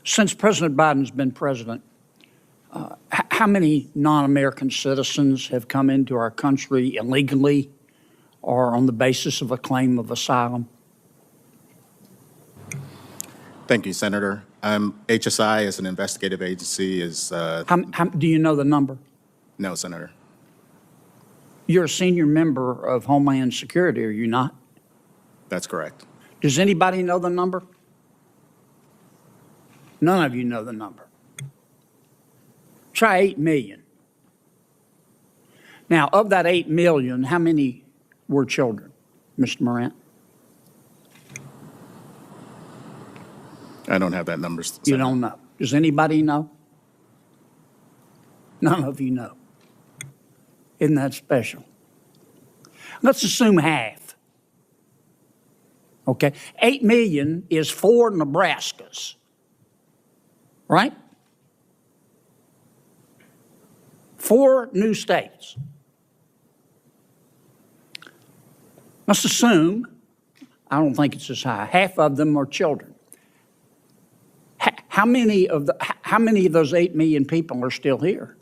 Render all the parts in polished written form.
Since President Biden's been president, how many non-American citizens have come into our country illegally or on the basis of a claim of asylum? Thank you, Senator. HSI, as an investigative agency, is Do you know the number? no, Senator. You're a senior member of Homeland Security, are you not? That's correct. Does anybody know the number? None of you know the number. Try 8 million. Now, of that 8 million, how many were children, Mr. Morant? I don't have that number, Senator. You don't know. Does anybody know? None of you know. Isn't that special? Let's assume half. Okay? 8 million is 4 Nebraskas. Right? 4 new states. Let's assume, I don't think it's as high, half of them are children. How many of those 8 million people are still here?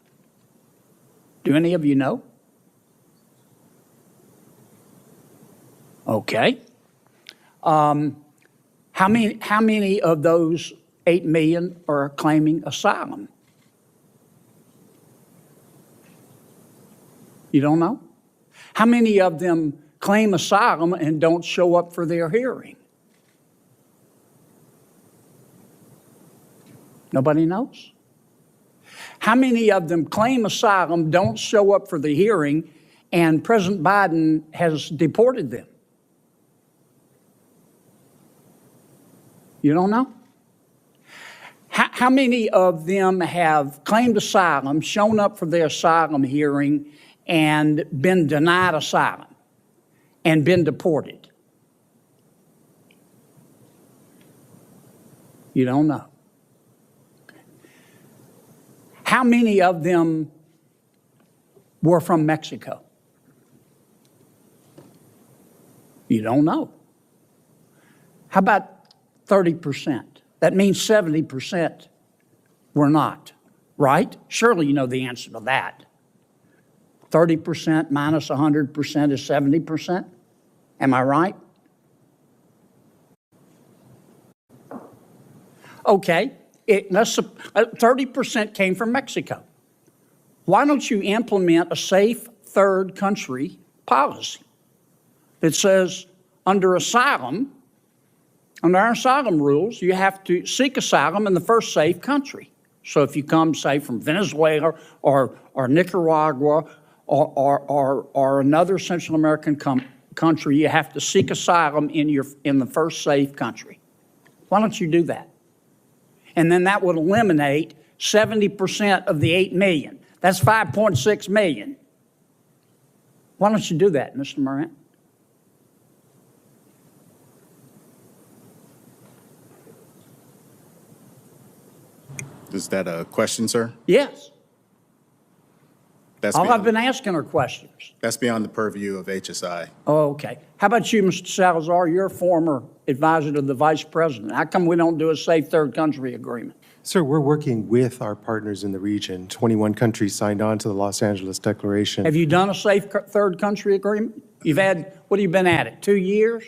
Do any of you know? Okay. How many of those 8 million are claiming asylum? You don't know? How many of them claim asylum and don't show up for their hearing? Nobody knows? How many of them claim asylum, don't show up for the hearing, and President Biden has deported them? You don't know? How many of them have claimed asylum, shown up for their asylum hearing, and been denied asylum and been deported? You don't know. How many of them were from Mexico? You don't know. How about 30%? That means 70% were not, right? Surely you know the answer to that. 30% minus 100% is 70%. Am I right? Okay. 30% came from Mexico. Why don't you implement a safe third country policy that says under asylum, under our asylum rules, you have to seek asylum in the first safe country. So if you come, say, from Venezuela or Nicaragua or another Central American country, you have to seek asylum in the first safe country. Why don't you do that? And then that would eliminate 70% of the 8 million. That's 5.6 million. Why don't you do that, Mr. Morant? Is that a question, sir? Yes. That's All beyond, I've been asking are questions. that's beyond the purview of HSI. Oh, okay. How about you, Mr. Salazar? You're a former advisor to the vice president. How come we don't do a safe third country agreement? Sir, we're working with our partners in the region. 21 countries signed on to the Los Angeles Declaration. Have you done a safe third country agreement? You've had, what have you been at it, 2 years?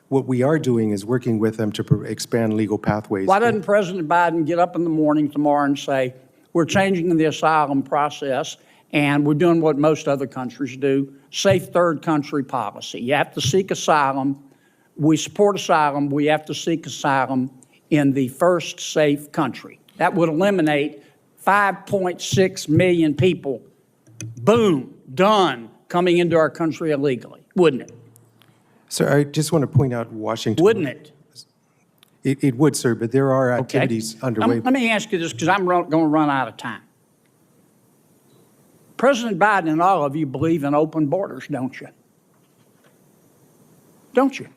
What we are doing is working with them to expand legal pathways. Why doesn't President Biden get up in the morning tomorrow and say, we're changing the asylum process and we're doing what most other countries do, safe third country policy. You have to seek asylum. We support asylum. We have to seek asylum in the first safe country. That would eliminate 5.6 million people, boom, done, coming into our country illegally, wouldn't it? Sir, I just want to point out Washington. Wouldn't it? It would, sir, but there are activities underway. Let me ask you this, because I'm going to run out of time. President Biden and all of you believe in open borders, don't you? Don't you?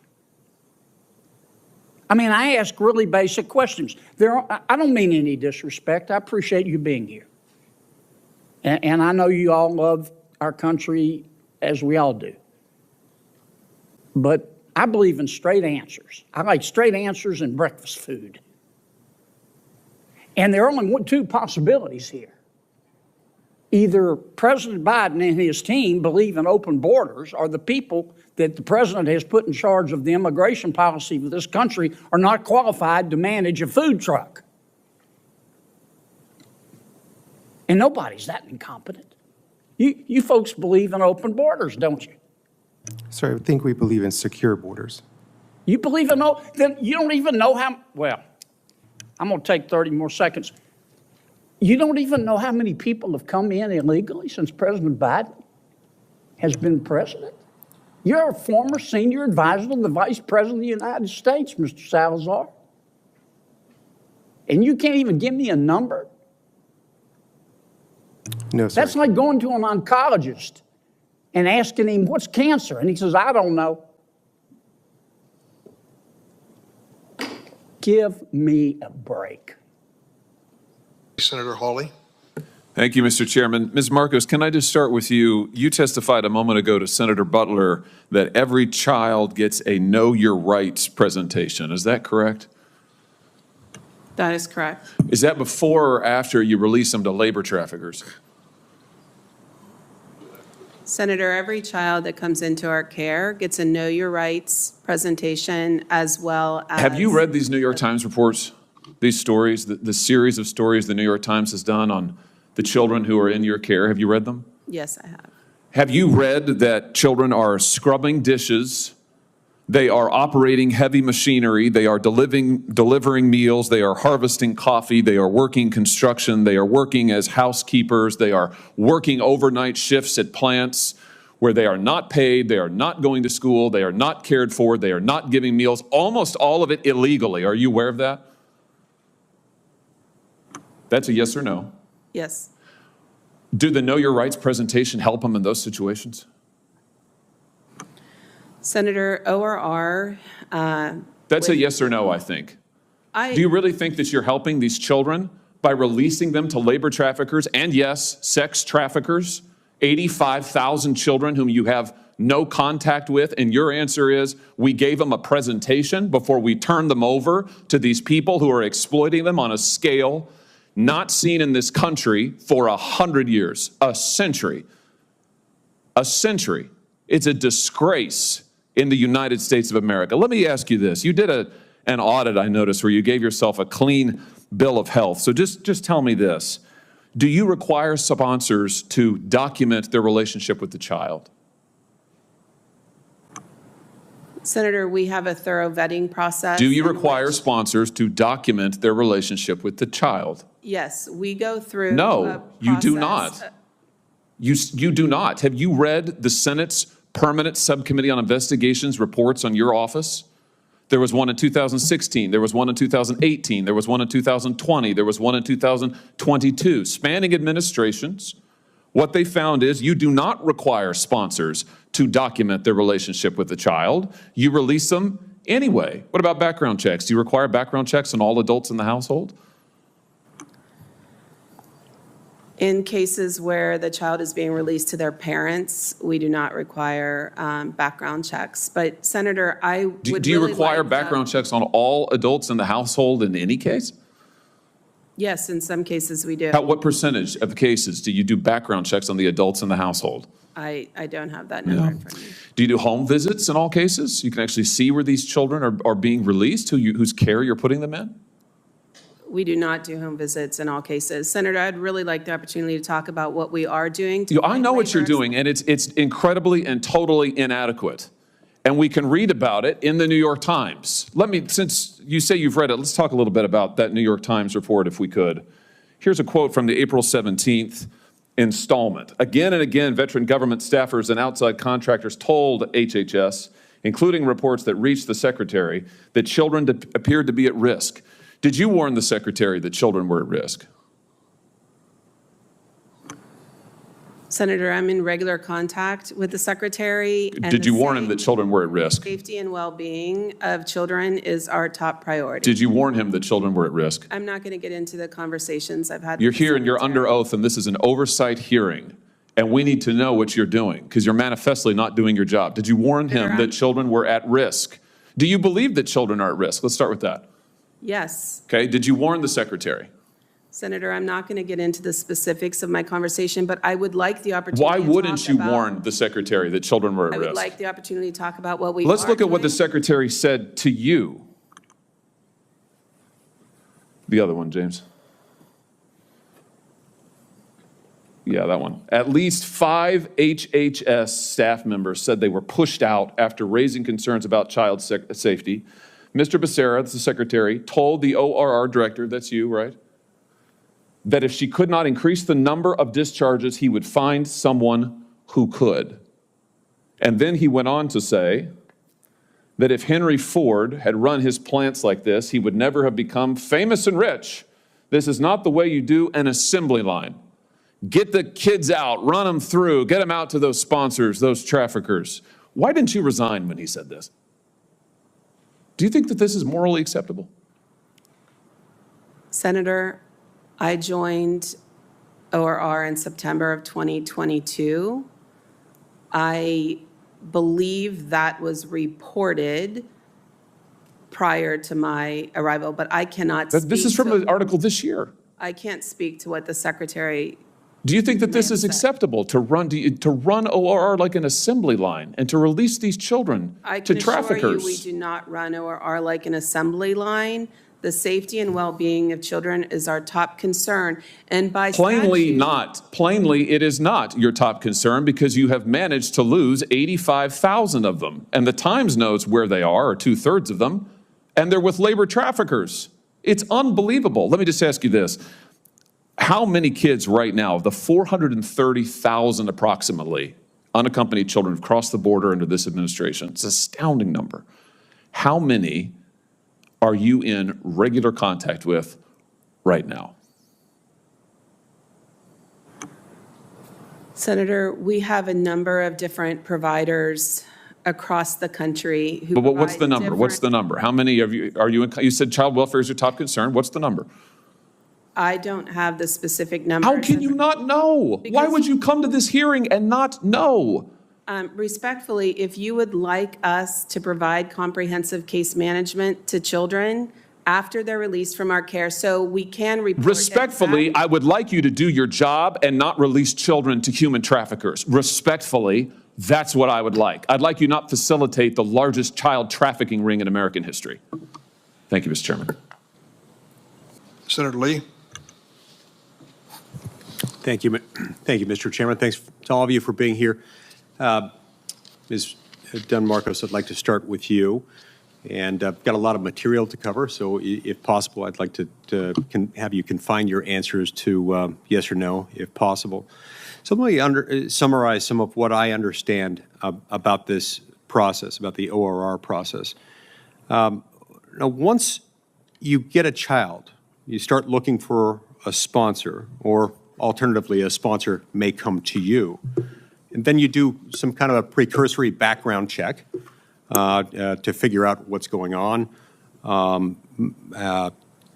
I mean, I ask really basic questions. I don't mean any disrespect. I appreciate you being here. And I know you all love our country as we all do. But I believe in straight answers. I like straight answers and breakfast food. And there are only two possibilities here. Either President Biden and his team believe in open borders, or the people that the president has put in charge of the immigration policy of this country are not qualified to manage a food truck. And nobody's that incompetent. You folks believe in open borders, don't you? Sir, I think we believe in secure borders. You believe in then you don't even know how, well, I'm going to take 30 more seconds. You don't even know how many people have come in illegally since President Biden has been president? You're a former senior advisor to the Vice President of the United States, Mr. Salazar. And you can't even give me a number? No, sir. That's like going to an oncologist and asking him, what's cancer? And he says, I don't know. Give me a break. Senator Hawley. Thank you, Mr. Chairman. Ms. Marcos, can I just start with you? You testified a moment ago to Senator Butler that every child gets a Know Your Rights presentation. Is that correct? That is correct. Is that before or after you release them to labor traffickers? Senator, every child that comes into our care gets a Know Your Rights presentation, as well as... Have you read these New York Times reports, these stories, the series of stories the New York Times has done on the children who are in your care? Have you read them? Yes, I have. Have you read that children are scrubbing dishes, they are operating heavy machinery, they are delivering meals, they are harvesting coffee, they are working construction, they are working as housekeepers, they are working overnight shifts at plants where they are not paid, they are not going to school, they are not cared for, they are not giving meals, almost all of it illegally. Are you aware of that? That's a yes or no. Yes. Do the Know Your Rights presentation help them in those situations? Senator, ORR... That's a yes or no, I think. Do you really think that you're helping these children by releasing them to labor traffickers and, yes, sex traffickers? 85,000 children whom you have no contact with, and your answer is we gave them a presentation before we turned them over to these people who are exploiting them on a scale not seen in this country for 100 years, a century. A century. It's a disgrace in the United States of America. Let me ask you this. You did an audit, I noticed, where you gave yourself a clean bill of health. So just tell me this. Do you require sponsors to document their relationship with the child? Senator, we have a thorough vetting process. Do you require sponsors to document their relationship with the child? Yes, we go through... No, you do process. not. You do not. Have you read the Senate's Permanent Subcommittee on Investigations reports on your office? There was one in 2016. There was one in 2018. There was one in 2020. There was one in 2022. Spanning administrations, what they found is you do not require sponsors to document their relationship with the child. You release them anyway. What about background checks? Do you require background checks on all adults in the household? In cases where the child is being released to their parents, we do not require background checks. But Senator, I would really Do you require like, background checks on all adults in the household in any case? Yes, in some cases we do. What percentage of cases do you do background checks on the adults in the household? I don't have that number in front of me. Do you do home visits in all cases? You can actually see where these children are being released, whose care you're putting them in? We do not do home visits in all cases. Senator, I'd really like the opportunity to talk about what we are doing. I know what you're doing, and it's incredibly and totally inadequate. And we can read about it in the New York Times. Since you say you've read it, let's talk a little bit about that New York Times report, if we could. Here's a quote from the April 17th installment. Again and again, veteran government staffers and outside contractors told HHS, including reports that reached the secretary, that children appeared to be at risk. Did you warn the secretary that children were at risk? Senator, I'm in regular contact with the secretary. And Did you warn him that children were at risk? Safety and well-being of children is our top priority. Did you warn him that children were at risk? I'm not going to get into the conversations I've had. You're with the here and you're secretary. under oath, and this is an oversight hearing. And we need to know what you're doing, because you're manifestly not doing your job. Did you warn him that children were at risk? Do you believe that children are at risk? Let's start with that. Yes. Okay, did you warn the secretary? Senator, I'm not going to get into the specifics of my conversation, but I would like the opportunity Why to wouldn't talk you about- warn the secretary that children were at I would risk? like the opportunity to talk about what we Let's are look at what the doing. secretary said to you. The other one, James. Yeah, that one. At least 5 HHS staff members said they were pushed out after raising concerns about child safety. Mr. Becerra, the secretary, told the ORR director, that's you, right, that if she could not increase the number of discharges, he would find someone who could. And then he went on to say that if Henry Ford had run his plants like this, he would never have become famous and rich. This is not the way you do an assembly line. Get the kids out, run them through, get them out to those sponsors, those traffickers. Why didn't you resign when he said this? Do you think that this is morally acceptable? Senator, I joined ORR in September of 2022. I believe that was reported prior to my arrival, but I cannot speak This is from to- an article this year. I can't speak to what the secretary, Do you think that this Man is said. acceptable to run ORR like an assembly line and to release these children I to can assure you, traffickers? we do not run ORR like an assembly line. The safety and well-being of children is our top concern, and by Plainly statute- not. Plainly, it is not your top concern because you have managed to lose 85,000 of them. And the Times knows where they are, or 2/3 of them, and they're with labor traffickers. It's unbelievable. Let me just ask you this. How many kids right now, of the 430,000 approximately, unaccompanied children have crossed the border under this administration? It's an astounding number. How many are you in regular contact with right now? Senator, we have a number of different providers across the country who But what's the provide number? What's the different- number? How many of you, are you in, you said child welfare is your top concern. What's the number? I don't have the specific numbers. How can you not know? Why Because- would you come to this hearing and not know? Respectfully, if you would like us to provide comprehensive case management to children after they're released from our care, so we can report. Respectfully, exactly- I would like you to do your job and not release children to human traffickers. Respectfully, that's what I would like. I'd like you not facilitate the largest child trafficking ring in American history. Thank you, Mr. Chairman. Senator Lee. Thank you, Mr. Chairman. Thanks to all of you for being here. Ms. Dunn-Marcos, I'd like to start with you. And I've got a lot of material to cover, so if possible, I'd like to have you confine your answers to yes or no, if possible. So let me summarize some of what I understand about this process, about the ORR process. Now, once you get a child, you start looking for a sponsor, or alternatively, a sponsor may come to you. And then you do some kind of a precursory background check to figure out what's going on,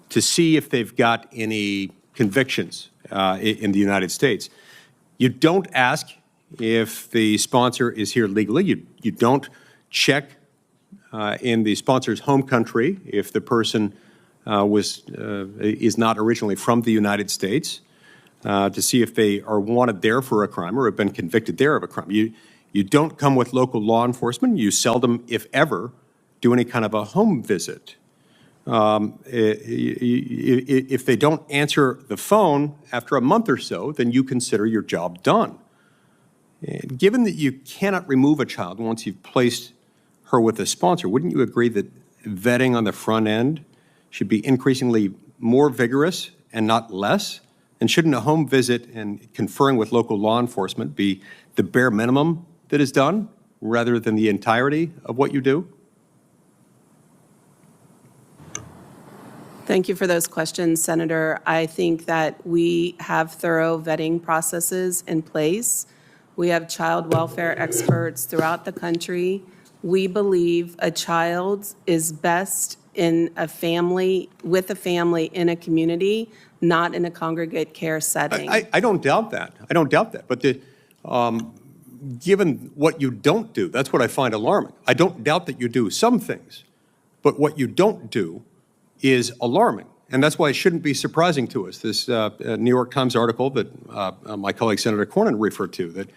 to see if they've got any convictions in the United States. You don't ask if the sponsor is here legally. You don't check in the sponsor's home country if the person is not originally from the United States, to see if they are wanted there for a crime or have been convicted there of a crime. You don't come with local law enforcement. You seldom, if ever, do any kind of a home visit. If they don't answer the phone after a month or so, then you consider your job done. And given that you cannot remove a child once you've placed her with a sponsor, wouldn't you agree that vetting on the front end should be increasingly more vigorous and not less? And shouldn't a home visit and conferring with local law enforcement be the bare minimum that is done rather than the entirety of what you do? Thank you for those questions, Senator. I think that we have thorough vetting processes in place. We have child welfare experts throughout the country. We believe a child is best in a family, with a family in a community, not in a congregate care setting. I don't doubt that. I don't doubt that. But given what you don't do, that's what I find alarming. I don't doubt that you do some things, but what you don't do is alarming. And that's why it shouldn't be surprising to us, this New York Times article that my colleague Senator Cornyn referred to, that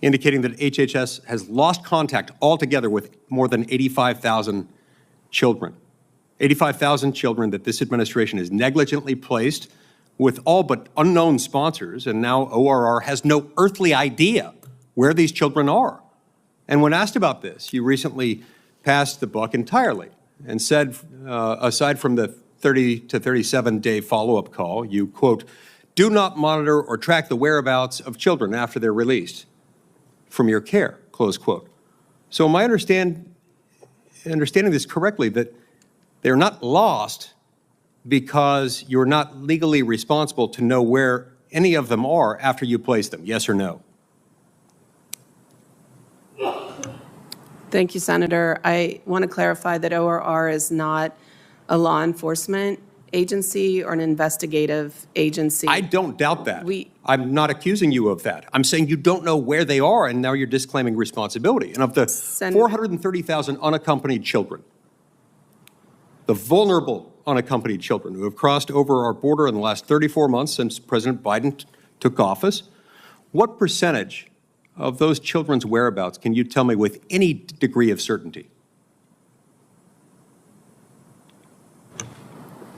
indicating that HHS has lost contact altogether with more than 85,000 children. 85,000 children that this administration has negligently placed with all but unknown sponsors, and now ORR has no earthly idea where these children are. And when asked about this, you recently passed the buck entirely and said, aside from the 30 to 37-day follow-up call, you, quote, do not monitor or track the whereabouts of children after they're released from your care, close quote. So am I understanding this correctly, that they're not lost because you're not legally responsible to know where any of them are after you place them, yes or no? Thank you, Senator. I want to clarify that ORR is not a law enforcement agency or an investigative agency. I don't doubt that. We- I'm not accusing you of that. I'm saying you don't know where they are, and now you're disclaiming responsibility. And of the Senator- 430,000 unaccompanied children, the vulnerable unaccompanied children who have crossed over our border in the last 34 months since President Biden took office, what percentage of those children's whereabouts can you tell me with any degree of certainty?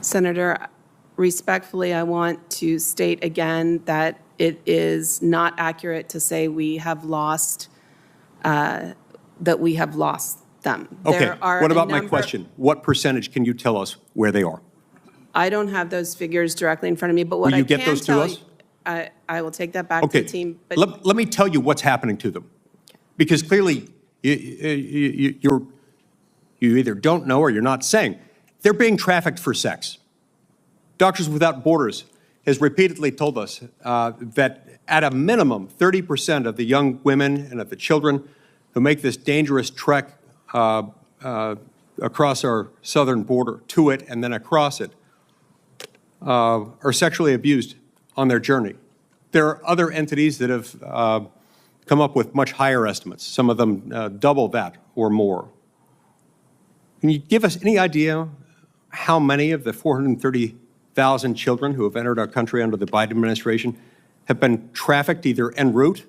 Senator, respectfully, I want to state again that it is not accurate to say we have lost, that we have lost them. Okay, There are what a about my number- question? What percentage can you tell us where they are? I don't have those figures directly in front of me, but what Will you I get can those to tell us? you, I will take that back to Okay, the team. But let me tell you what's happening to them. Because clearly, you either don't know or you're not saying. They're being trafficked for sex. Doctors Without Borders has repeatedly told us that at a minimum, 30% of the young women and of the children who make this dangerous trek across our southern border, to it and then across it, are sexually abused on their journey. There are other entities that have come up with much higher estimates, some of them double that or more. Can you give us any idea how many of the 430,000 children who have entered our country under the Biden administration have been trafficked either en route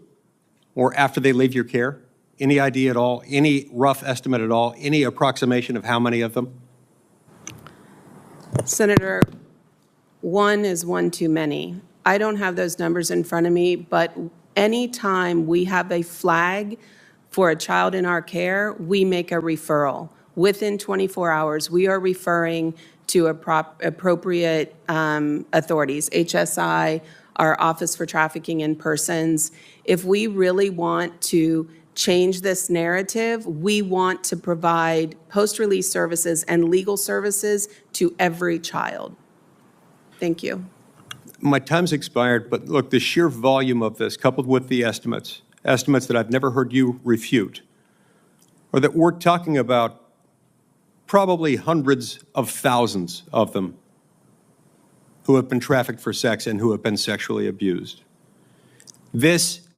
or after they leave your care? Any idea at all? Any rough estimate at all? Any approximation of how many of them? Senator, one is one too many. I don't have those numbers in front of me, but anytime we have a flag for a child in our care, we make a referral. Within 24 hours, we are referring to appropriate authorities, HSI, our Office for Trafficking in Persons. If we really want to change this narrative, we want to provide post-release services and legal services to every child. Thank you. My time's expired, but look, the sheer volume of this, coupled with the estimates that I've never heard you refute, are that we're talking about probably hundreds of thousands of them who have been trafficked for sex and who have been sexually abused. This